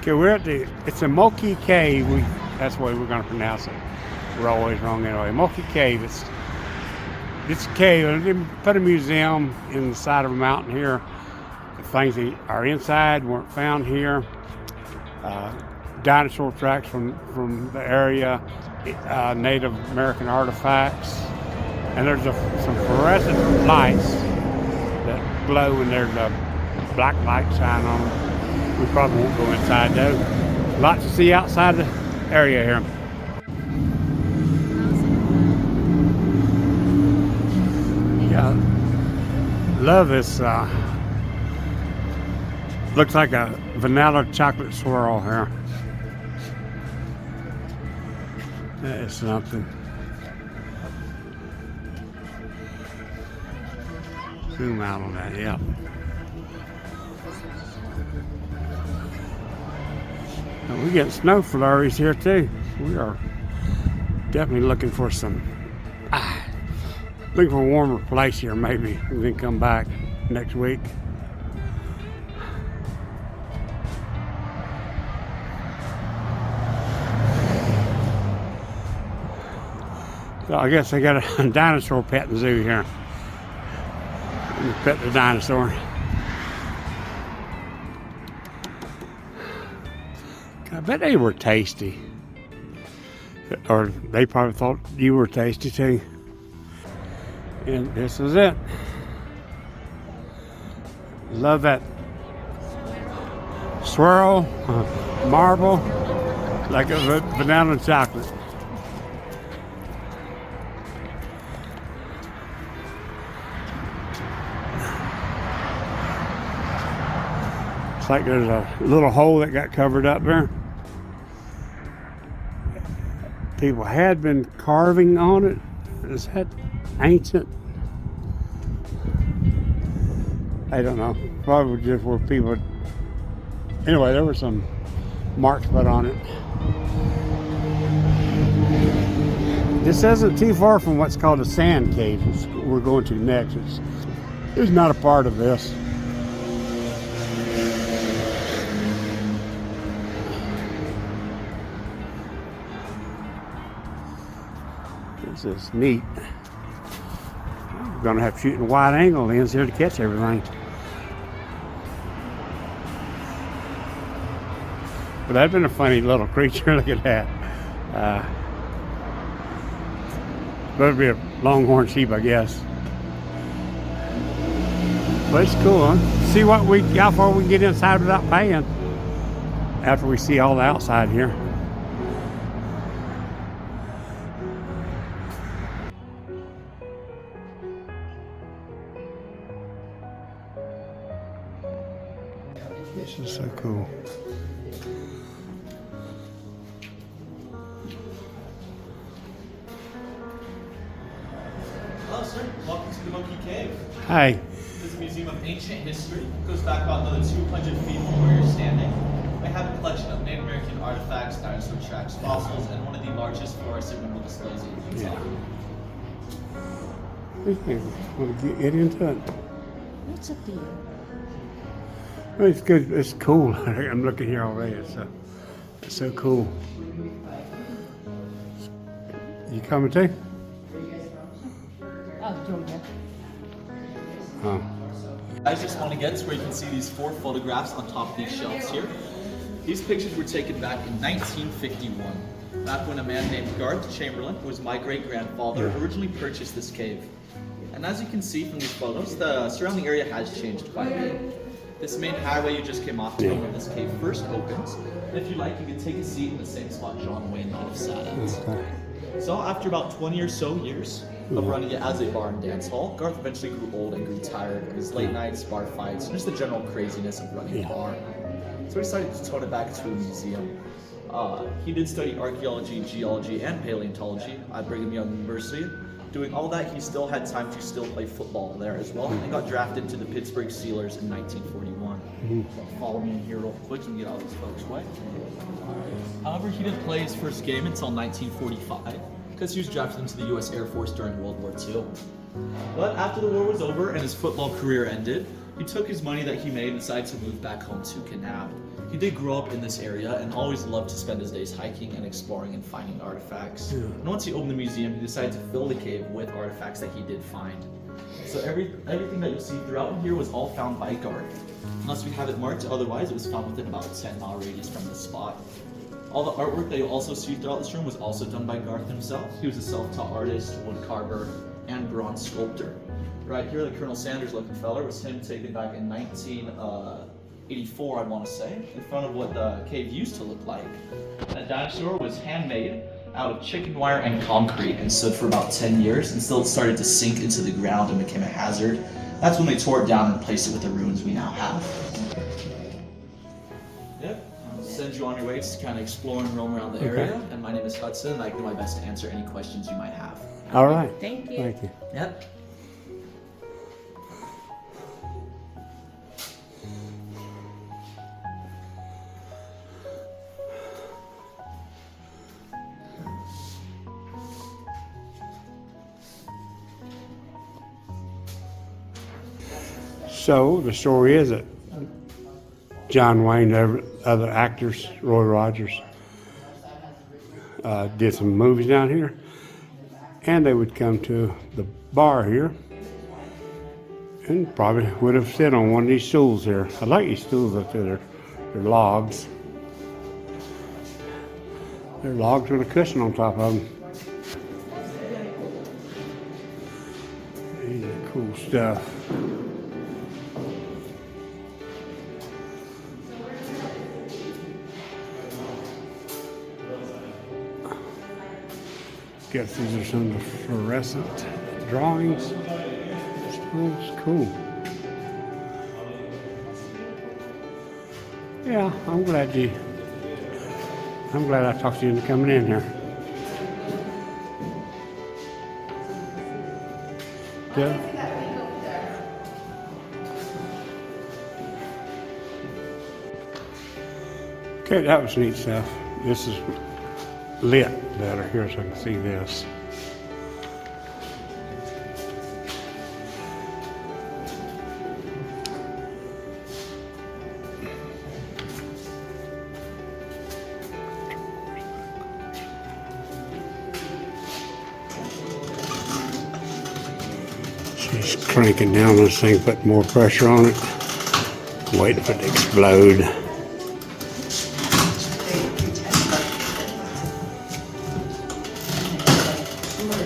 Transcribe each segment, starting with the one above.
Okay, we're at it's a Moqui Cave. That's the way we're going to pronounce it. We're always wrong anyway. Moqui Cave. It's a cave. They put a museum in the side of a mountain here. The things that are inside weren't found here. Dinosaur tracks from the area, Native American artifacts, and there's some fluorescent lights that glow when there's a black light shine on them. We probably won't go inside though. Lots to see outside the area here. Yeah, love this. Looks like a vanilla chocolate swirl here. That is something. Zoom out on that, yeah. And we get snow flurries here too. We are definitely looking for looking for a warmer place here maybe, and then come back next week. So I guess they got a dinosaur petting zoo here. Pet the dinosaur. I bet they were tasty. Or they probably thought you were tasty too. And this is it. Love that swirl, marble, like a vanilla chocolate. It's like there's a little hole that got covered up there. People had been carving on it. Is that ancient? I don't know. Probably just where people. Anyway, there were some marks put on it. This isn't too far from what's called a sand cave, which we're going to next. It's not a part of this. This is neat. We're gonna have to shoot in wide angle lens here to catch everything. But that'd been a funny little creature. Look at that. That'd be a longhorn sheep, I guess. But it's cool, huh? See how far we can get inside without paying. After we see all the outside here. This is so cool. Hello, sir. Welcome to the Moqui Cave. Hi. This is a museum of ancient history. It goes back about another 200 feet from where you're standing. We have a collection of Native American artifacts, dinosaur tracks, fossils, and one of the largest fluorescent removal displays in Utah. Want to get into it? What's up here? Well, it's good. It's cool. I'm looking here already. It's so cool. You coming too? Oh, Georgia. Oh. I just want to get to where you can see these 4 photographs on top of these shelves here. These pictures were taken back in 1951, back when a man named Garth Chamberlain, who was my great-grandfather, originally purchased this cave. And as you can see from these photos, the surrounding area has changed quite a bit. This main highway you just came off to when this cave first opens. And if you like, you can take a seat in the same spot John Wayne might have sat at. So after about 20 or so years of running it as a bar and dance hall, Garth eventually grew old and grew tired of his late nights, bar fights, and just the general craziness of running a bar. So he decided to turn it back to a museum. He did study archaeology, geology, and paleontology at Brigham Young University. Doing all that, he still had time to still play football there as well, and got drafted to the Pittsburgh Steelers in 1941. So follow me in here real quick and get all these folks away. However, he didn't play his first game until 1945, because he was drafted into the U.S. Air Force during World War II. But after the war was over and his football career ended, He took his money that he made and decided to move back home to Kanab. He did grow up in this area and always loved to spend his days hiking and exploring and finding artifacts. And once he opened the museum, he decided to fill the cave with artifacts that he did find. So everything that you'll see throughout in here was all found by Garth. Unless we have it marked otherwise, it was found within about a 10-mile radius from the spot. All the artwork that you'll also see throughout this room was also done by Garth himself. He was a self-taught artist, wood carver, and bronze sculptor. Right here, the Colonel Sanders looking fella was him taken back in 1984, I want to say, in front of what the cave used to look like. That dinosaur was handmade out of chicken wire and concrete and stood for about 10 years until it started to sink into the ground and became a hazard. That's when they tore it down and replaced it with the ruins we now have. Yep, I'll send you on your way to kind of explore and roam around the area. And my name is Hudson, and I can do my best to answer any questions you might have. All right. Thank you. Thank you. Yep. So the story is that John Wayne and other actors, Roy Rogers, did some movies down here, and they would come to the bar here and probably would have sit on one of these stools here. I like these stools up there. They're logs. They're logs with a cushion on top of them. These are cool stuff. Guess these are some of the fluorescent drawings. It's cool. Yeah, I'm glad I talked to you into coming in here. Yeah. Okay, that was neat stuff. This is lit better here so I can see this. She's cranking down this thing, putting more pressure on it, waiting for it to explode.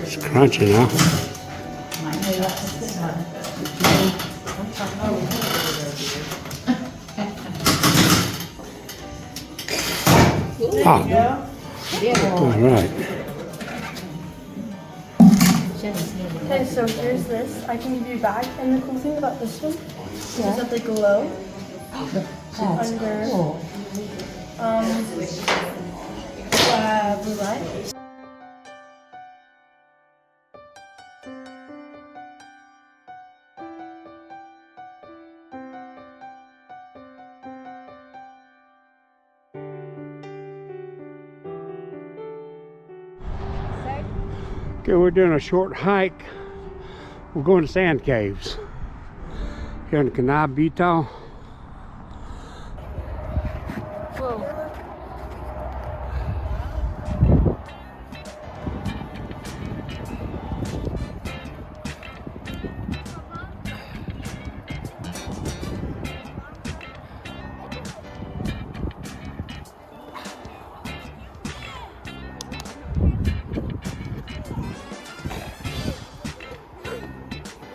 It's crunchy now. Ah, all right. Okay, so here's this. I can give you back, and the cool thing about this one is that they glow under blue light. Okay, we're doing a short hike. We're going to sand caves here in Kanab, Utah. Whoa.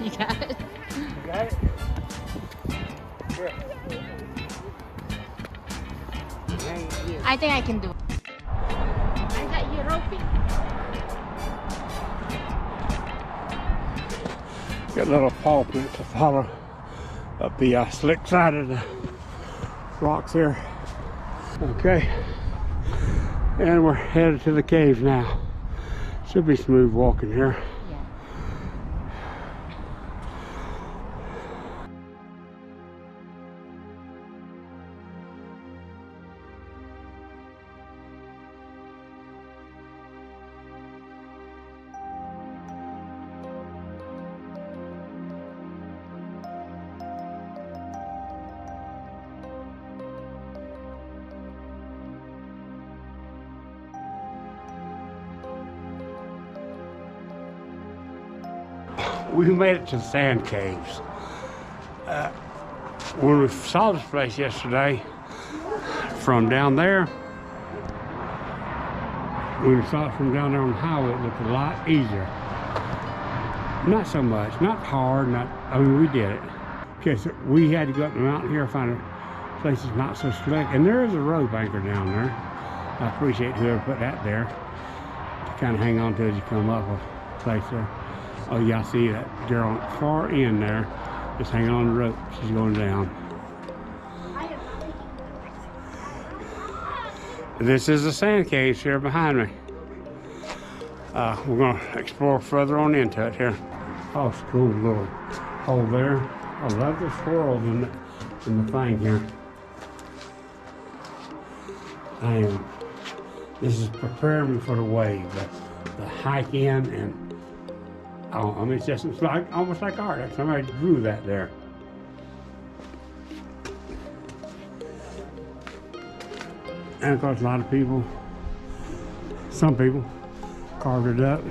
You got it? You got it? Here. I think I can do it. I got you roping. Got little paw prints to follow up the slick side of the rocks here. Okay, and we're headed to the cave now. Should be smooth walking here. we made it to the sand caves. When we saw this place yesterday, from down there, when we saw it from down there on the highway, it looked a lot easier. Not so much, not hard, I mean, we did it. Because we had to go up the mountain here and find a place that's not so slick. And there is a rope anchor down there. I appreciate whoever put that there to kind of hang on to as you come up a place there. Oh, y'all see that girl on the far end there, just hanging on the rope. She's going down. This is the sand caves here behind me. We're going to explore further on into it here. Oh, it's cool little hole there. I love the swirls in the thing here. This is preparing me for the wave, the hike in, and I mean, it's like almost like art. Like somebody drew that there. And of course, a lot of people, some people, carved it up.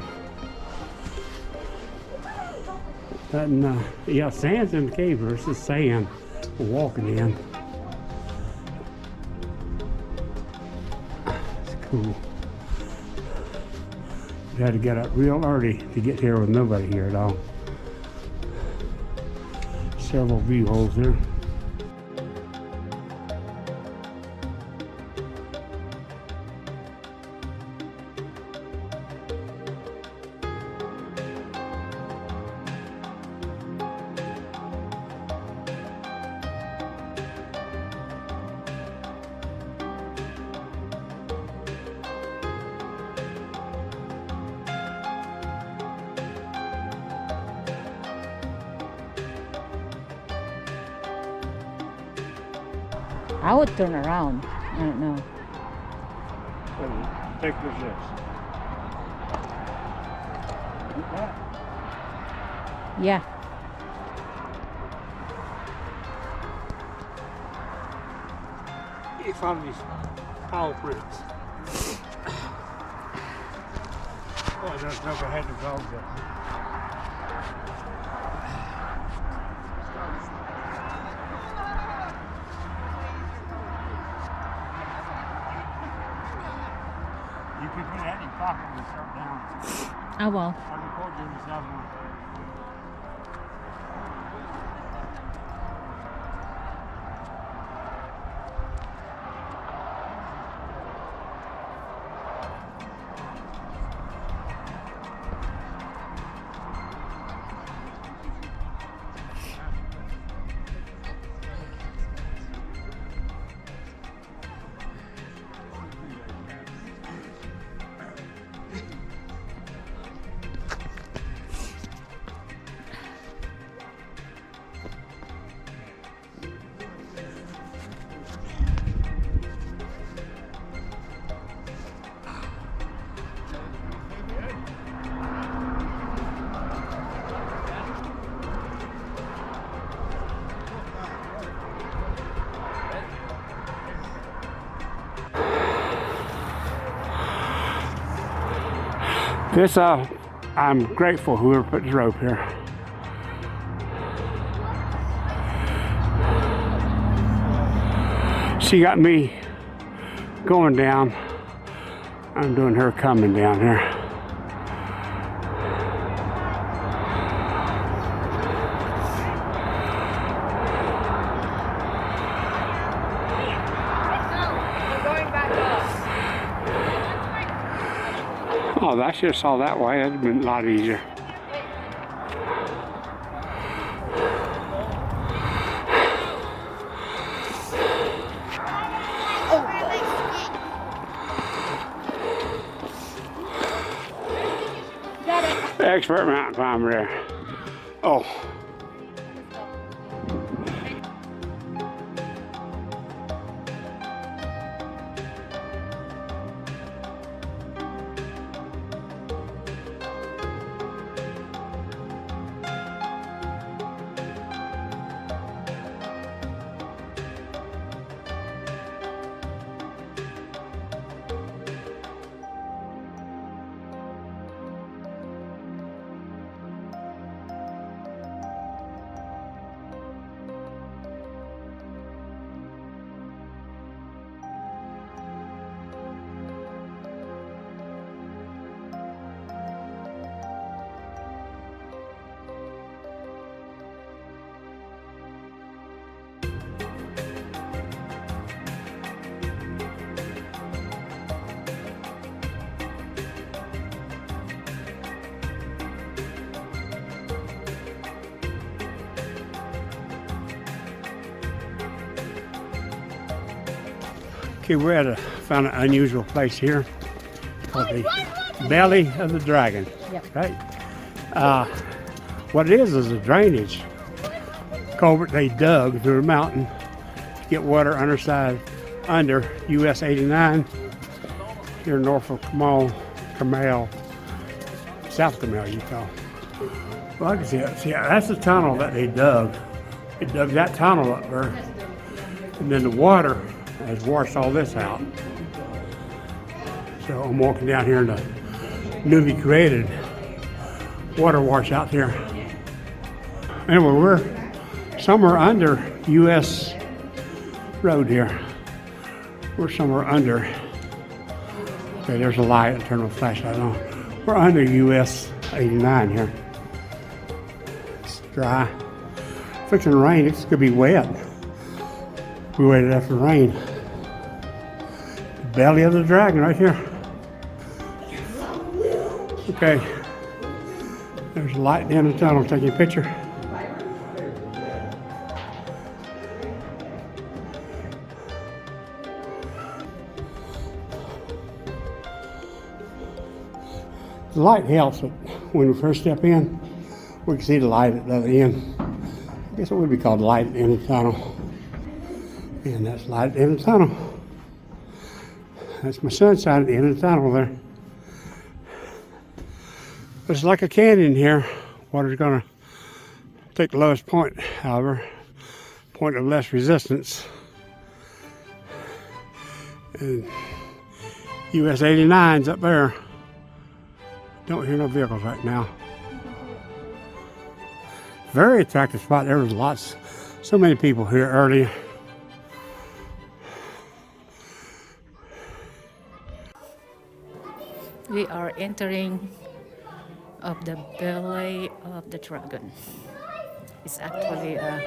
And yeah, sand's in the cave here. It's just sand we're walking in. It's cool. We had to get up real early to get here with nobody here at all. Several view holes there. I would turn around. I don't know. How thick was this? Yeah. You found these paw prints. Oh, there's never had to go there. You can put that in your pocket and start down. Oh well. I record you this other one. This, I'm grateful whoever put this rope here. She got me going down. I'm doing her coming down here. Oh, I should have saw that way. That'd have been a lot easier. Expert mountain climber there. Oh. Okay, found an unusual place here called the Belly of the Dragon. Yep. Right? What it is a drainage culvert they dug through a mountain to get water under US 89 here in Norfolk, Carmel, South Carmel, Utah. Well, I can see it. See, that's the tunnel that they dug. They dug that tunnel up there, and then the water has washed all this out. So I'm walking down here in the newly created water washout here. Anyway, we're somewhere under US road here. We're somewhere under. Okay, there's a light. I'll turn the flashlight on. We're under US 89 here. It's dry. Fixing to rain. It's gonna be wet. We waited after rain. The belly of the dragon right here. Okay. There's a light down the tunnel. Taking a picture. The light helps it. When we first step in, we can see the light at the other end. I guess it would be called the light at the end of the tunnel. And that's light at the end of the tunnel. That's my sun's side at the end of the tunnel there. It's like a canyon here. Water's gonna take the lowest point, however, point of less resistance. And US 89's up there. Don't hear no vehicles right now. Very attractive spot. There was so many people here earlier. We are entering of the belly of the dragon. It's actually a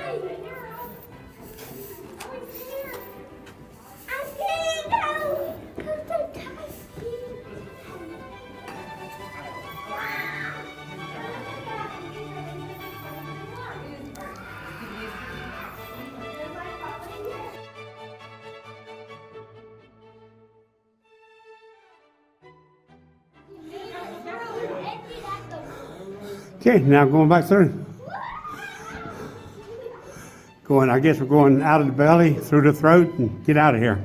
Okay, now going back through. I guess we're going out of the belly, through the throat, and get out of here.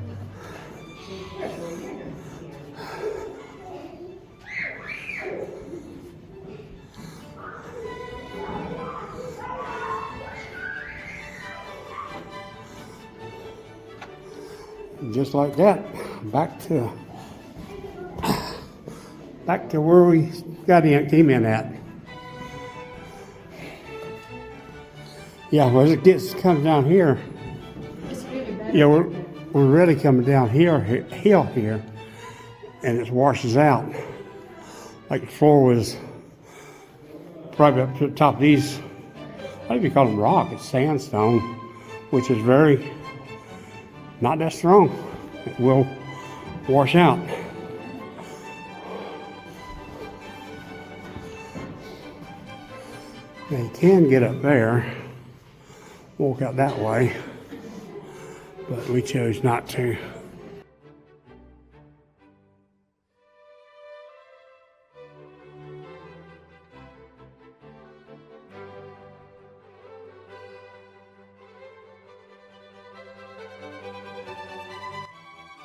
And just like that, back to where we came in at. Yeah, well, as it comes down here, It's really bad. yeah, we're really coming down hill here, and it washes out. Like the floor was probably up to the top of these, I think we call them rock, it's sandstone, which is not that strong. It will wash out. Now you can get up there, walk out that way, but we chose not to.